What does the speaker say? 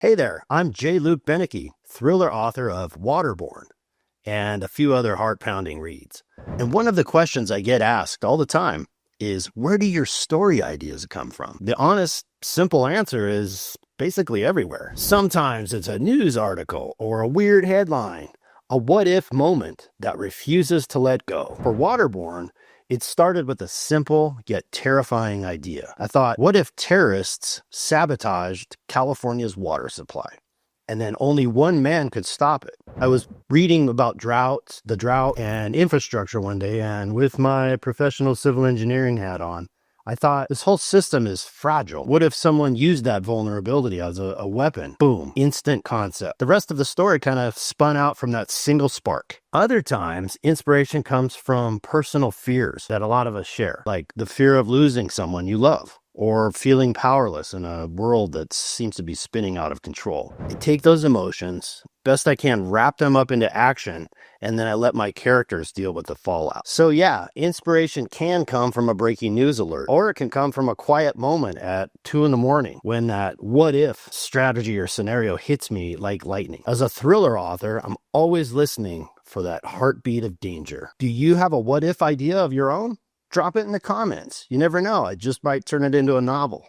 Hey there, I'm J. Luke Bennecke, thriller author of Waterborne and a few other heart-pounding reads. And one of the questions I get asked all the time is, where do your story ideas come from? The honest, simple answer is basically everywhere. Sometimes it's a news article or a weird headline, a what-if moment that refuses to let go. For Waterborne, it started with a simple yet terrifying idea. I thought, what if terrorists sabotaged California's water supply? And then only one man could stop it. I was reading about the drought and infrastructure one day, and with my professional civil engineering hat on, I thought, this whole system is fragile. What if someone used that vulnerability as a weapon? Boom, instant concept. The rest of the story kind of spun out from that single spark. Other times, inspiration comes from personal fears that a lot of us share, like the fear of losing someone you love, or feeling powerless in a world that seems to be spinning out of control. I take those emotions, best I can, wrap them up into action, and then I let my characters deal with the fallout. So yeah, inspiration can come from a breaking news alert, or it can come from a quiet moment at 2 a.m. when that what-if strategy or scenario hits me like lightning. As a thriller author, I'm always listening for that heartbeat of danger. Do you have a what-if idea of your own? Drop it in the comments. You never know, I just might turn it into a novel.